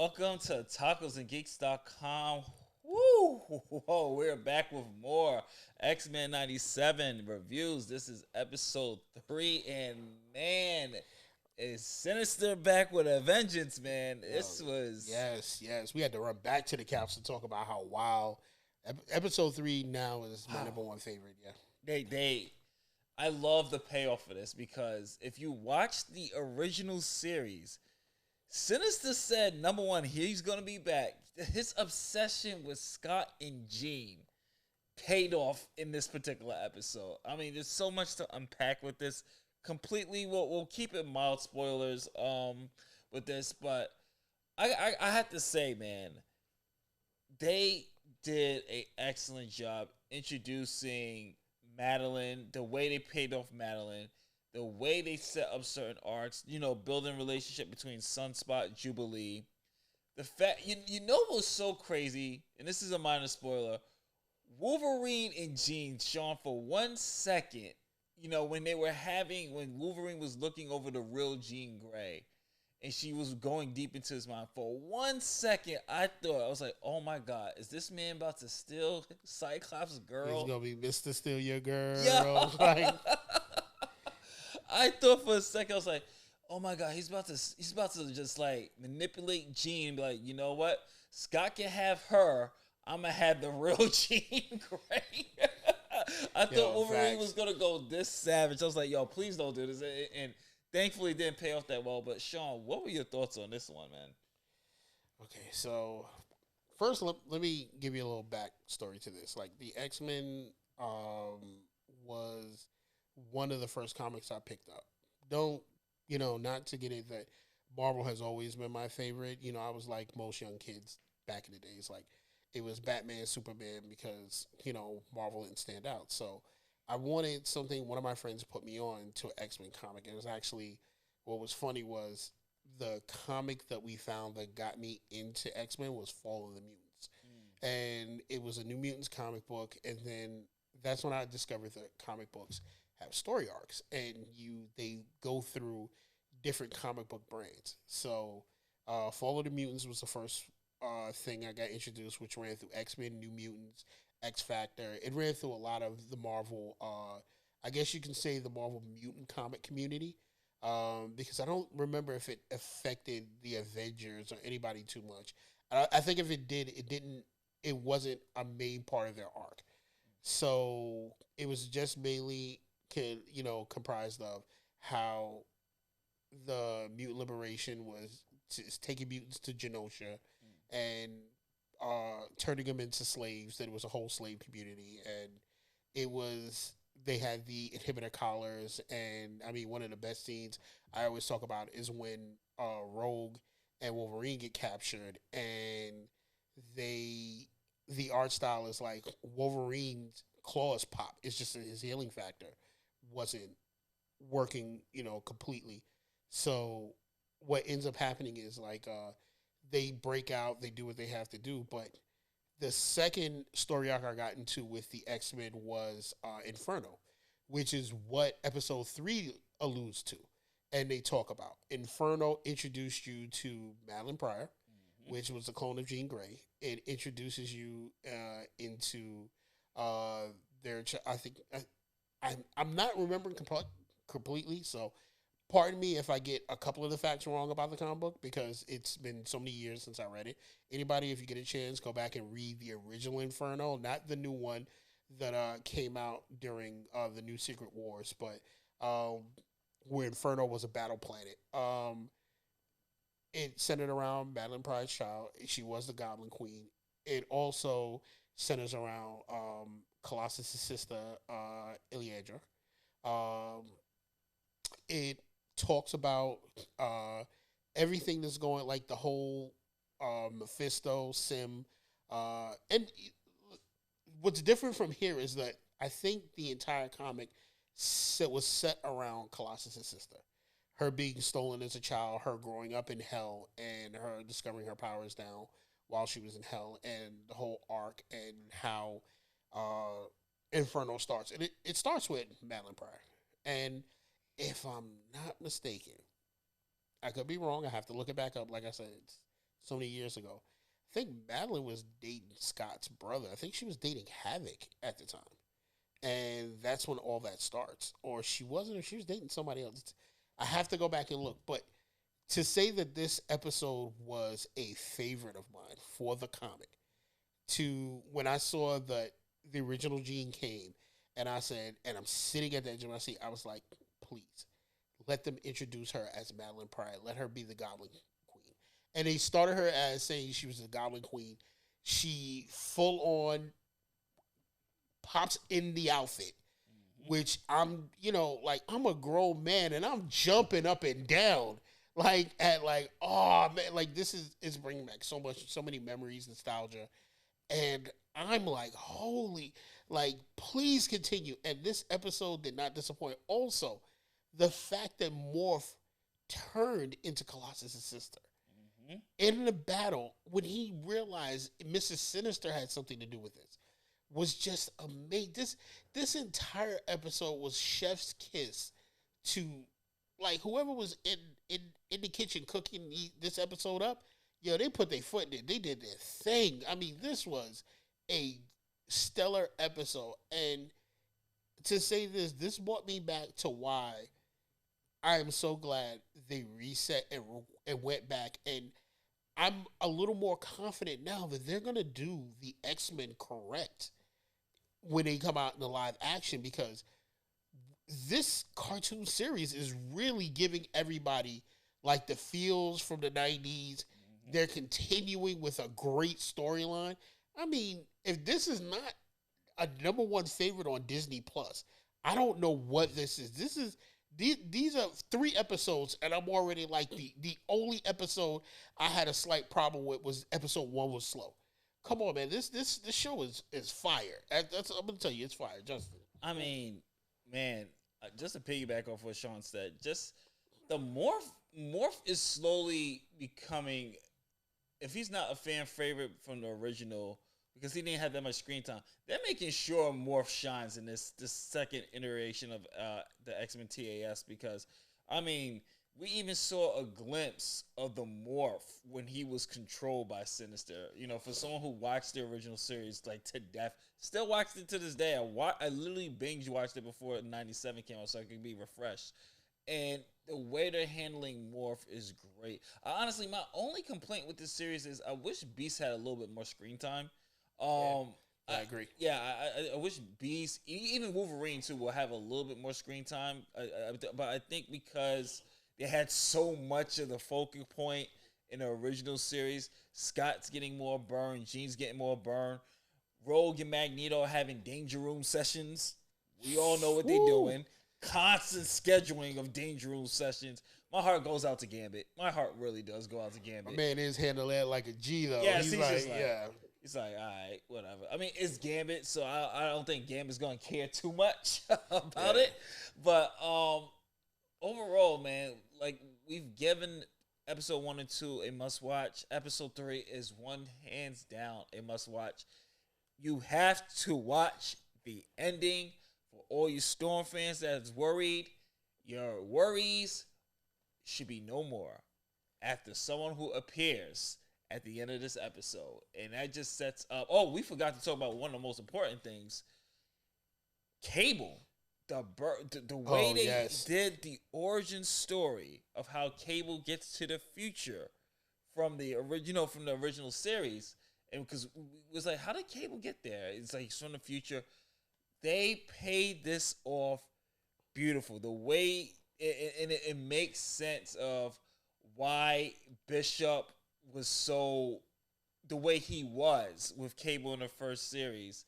Welcome to tacosandgeeks.com. Woo! Whoa, we're back with more X-Men 97 reviews. This is episode 3, and man, is Sinister back with a vengeance, man. Yo, This was yes. We had to run back to the couch to talk about how wild. Episode 3 now is my number one favorite. Yeah. they I love the payoff for this because if you watch the original series, Sinister said, number one, he's going to be back. His obsession with Scott and Jean paid off in this particular episode. I mean, there's so much to unpack with this. Completely, we'll keep it mild spoilers with this, but I have to say, man, they did an excellent job introducing Madeline, the way they paid off Madeline, the way they set up certain arcs, building relationship between Sunspot and Jubilee. The fact you know what was so crazy, and this is a minor spoiler, Wolverine and Jean, Sean, for 1 second, when Wolverine was looking over the real Jean Grey and she was going deep into his mind, for 1 second I was like, oh my god, is this man about to steal Cyclops' girl? He's gonna be Mr. Steal Your Girl. Yeah. Like, I thought for a second, I was like, oh my god, he's about to just like manipulate Jean and be like, you know what? Scott can have her. I'm gonna have the real Jean Grey. I thought Wolverine was gonna go this savage. I was like, yo, please don't do this. And thankfully it didn't pay off that well. But Sean, what were your thoughts on this one, man? okay, so first let me give you a little backstory to this. Like the X-Men was one of the first comics I picked up. Don't not to get it that Marvel has always been my favorite. I was like most young kids back in the days. Like it was Batman, Superman because Marvel didn't stand out. So I wanted something. One of my friends put me on to an X-Men comic. It was actually what was funny was the comic that we found that got me into X-Men was Fall of the Mutants, and it was a New Mutants comic book. And then that's when I discovered that comic books have story arcs, and they go through different comic book brands. So, Fall of the Mutants was the first thing I got introduced, which ran through X-Men, New Mutants, X Factor. It ran through a lot of the Marvel, I guess you can say the Marvel mutant comic community, because I don't remember if it affected the Avengers or anybody too much. I think if it did, it wasn't a main part of their arc. So it was just mainly comprised of how the mutant liberation was taking mutants to Genosha and turning them into slaves. That it was a whole slave community, and it was they had the inhibitor collars. And I mean, one of the best scenes I always talk about is when Rogue and Wolverine get captured, and the art style is like Wolverine's claws pop. It's just his healing factor wasn't working, completely. So what ends up happening is like they break out, they do what they have to do. But the second story arc I got into with the X-Men was Inferno, which is what episode 3 alludes to. And they talk about Inferno introduced you to Madeline Pryor, which was a clone of Jean Grey. It introduces you into I think I'm not remembering completely, so pardon me if I get a couple of the facts wrong about the comic book because it's been so many years since I read it. Anybody, if you get a chance, go back and read the original Inferno, not the new one that came out during the new Secret Wars, but where Inferno was a battle planet. It centered around Madeline Pryor's child. She was the Goblin Queen. It also centers around Colossus' sister, Iliadra. It talks about everything that's going, like the whole Mephisto, Sim. And what's different from here is that I think the entire comic was set around Colossus' sister. Her being stolen as a child, her growing up in hell, and her discovering her powers now while she was in hell, and the whole arc and how Inferno starts. And it starts with Madeline Pryor. And if I'm not mistaken, I could be wrong. I have to look it back up. Like I said, it's so many years ago. I think Madeline was dating Scott's brother. I think she was dating Havoc at the time. And that's when all that starts. Or she wasn't, or she was dating somebody else. I have to go back and look. But to say that this episode was a favorite of mine for the comic, to when I saw that the original Jean came, and I said, and I'm sitting at that gym, I was like, please let them introduce her as Madeline Pryor. Let her be the Goblin Queen. And they started her as saying she was the Goblin Queen. She full on pops in the outfit, which I'm, like I'm a grown man and I'm jumping up and down, like at like, oh man, like this is bringing back so many memories, nostalgia, and I'm like, holy, like please continue. And this episode did not disappoint. Also, the fact that Morph turned into Colossus' sister in the battle when he realized Mrs. Sinister had something to do with this was just amazing. This entire episode was chef's kiss to like whoever was in the kitchen cooking this episode up. Yo, they put their foot in it. They did their thing. I mean, this was a stellar episode. And to say this brought me back to why I am so glad they reset and went back. And I'm a little more confident now that they're going to do the X-Men correct when they come out in the live action, because this cartoon series is really giving everybody like the feels from the 90s. They're continuing with a great storyline. I mean, if this is not a number one favorite on Disney Plus, I don't know what this is. These are 3 episodes, and I'm already like the only episode I had a slight problem with was episode 1 was slow. Come on, man. This show is fire. I'm gonna tell you, it's fire, Justin. I mean, man, just to piggyback off what Sean said, just the Morph is slowly becoming. If he's not a fan favorite from the original, because he didn't have that much screen time, they're making sure Morph shines in this second iteration of the X-Men TAS, because, I mean, we even saw a glimpse of the Morph when he was controlled by Sinister. You know, for someone who watched the original series, like, to death, still watched it to this day. I literally binge watched it before 97 came out so I could be refreshed. And the way they're handling Morph is great. Honestly, my only complaint with this series is I wish Beast had a little bit more screen time. I agree. I wish Beast, even Wolverine too, will have a little bit more screen time. But I think because they had so much of the focal point in the original series, Scott's getting more burn, Jean's getting more burn, Rogue and Magneto having Danger Room sessions. We all know what they're doing. Constant scheduling of Danger Room sessions. My heart goes out to Gambit. My heart really does go out to Gambit. My man is handling that like a G though. Yeah, he's like, yeah. He's like, all right, whatever. I mean, it's Gambit, so I don't think Gambit's gonna care too much about it. But overall, man, like we've given episode 1 and 2 a must watch. Episode 3 is one hands down a must watch. You have to watch the ending. For all you Storm fans that's worried, your worries should be no more after someone who appears at the end of this episode. And that just sets up... Oh, we forgot to talk about one of the most important things. Cable. The way they did the origin story of how Cable gets to the future from the original series. And because it was like, how did Cable get there? It's like he's from the future. They paid this off beautiful. The way it makes sense of why Bishop was so the way he was with Cable in the first series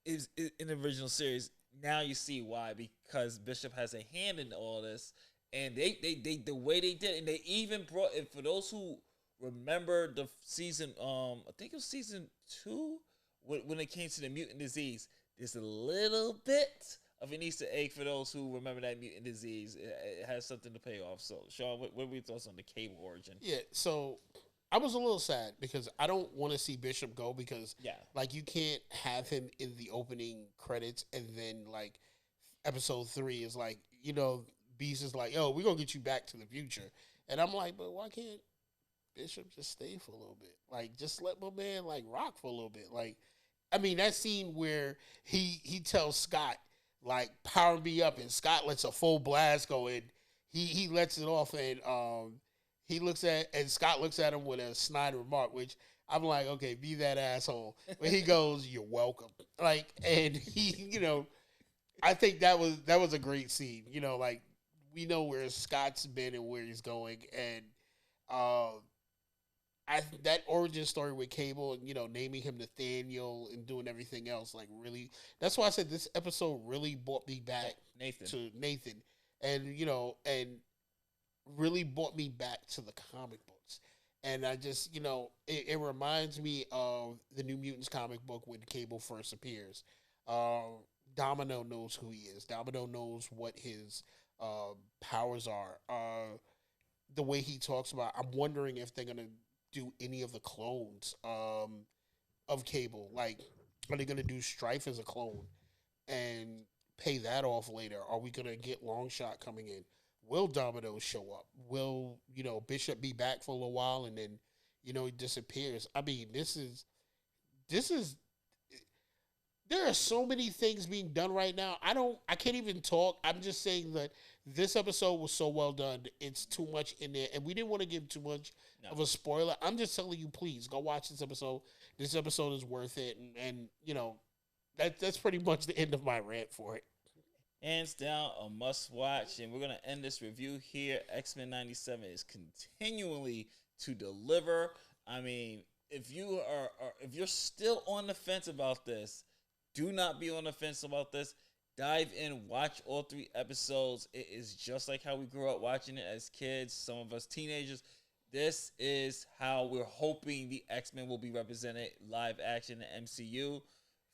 is in the original series. Now you see why, because Bishop has a hand in all this, and they the way they did it, and they even brought it for those who remember the season. I think it was season 2 when it came to the mutant disease. There's a little bit of an Easter egg for those who remember that mutant disease. It has something to pay off. So, Sean, what are your thoughts on the Cable origin? Yeah, so I was a little sad because I don't want to see Bishop go because, like, you can't have him in the opening credits and then, like, episode 3 is like, Beast is like, yo, we're going to get you back to the future. And I'm like, but why can't Bishop just stay for a little bit. Like, just let my man like rock for a little bit. Like, I mean, that scene where he tells Scott like power me up, and Scott lets a full blast go in. He lets it off, and he looks at and Scott looks at him with a snide remark, which I'm like, okay, be that asshole. But he goes, "You're welcome." Like, and he, I think that was a great scene. Like we know where Scott's been and where he's going, and uh, that origin story with Cable and naming him Nathaniel and doing everything else, like, really, that's why I said this episode really brought me back Nathan. to Nathan, and really brought me back to the comic books. And I just, it reminds me of the New Mutants comic book when Cable first appears. Uh, Domino knows who he is. Domino knows what his powers are. The way he talks about, I'm wondering if they're gonna do any of the clones of Cable. Like, are they gonna do Strife as a clone and pay that off later? Are we gonna get Longshot coming in? Will Domino show up? Will Bishop be back for a little while and then he disappears? I mean, this is there are so many things being done right now. I can't even talk. I'm just saying that this episode was so well done. It's too much in there, and we didn't want to give too much of a spoiler. I'm just telling you, please go watch this episode. This episode is worth it, and that's pretty much the end of my rant for it. Hands down, a must watch, and we're gonna end this review here. X-Men '97 is continually to deliver. I mean, if you're still on the fence about this, do not be on the fence about this. Dive in, watch all 3 episodes. It is just like how we grew up watching it as kids, some of us teenagers. This is how we're hoping the X-Men will be represented live action in the MCU.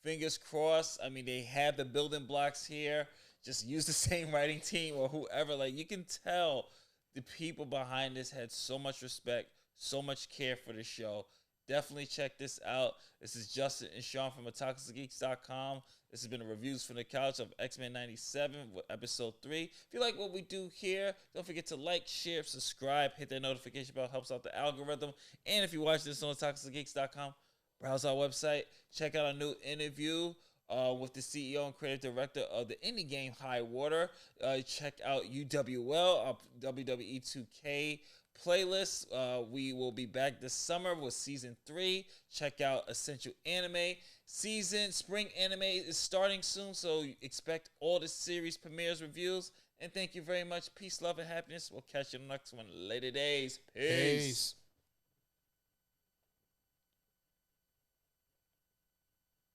Fingers crossed. I mean, they have the building blocks here. Just use the same writing team or whoever. Like, you can tell the people behind this had so much respect, so much care for the show. Definitely check this out. This is Justin and Sean from AtakusGeeks.com. This has been a reviews from the couch of X-Men '97 with episode 3. If you like what we do here, don't forget to like, share, subscribe, hit that notification bell. Helps out the algorithm. And if you watch this on AtakusGeeks.com, browse our website. Check out our new interview with the CEO and creative director of the indie game High Water. Check out UWL, our WWE 2K playlist. We will be back this summer with season 3. Check out Essential Anime season. Spring anime is starting soon, so expect all the series premieres, reviews. And thank you very much. Peace, love, and happiness. We'll catch you in the next one later days. Peace.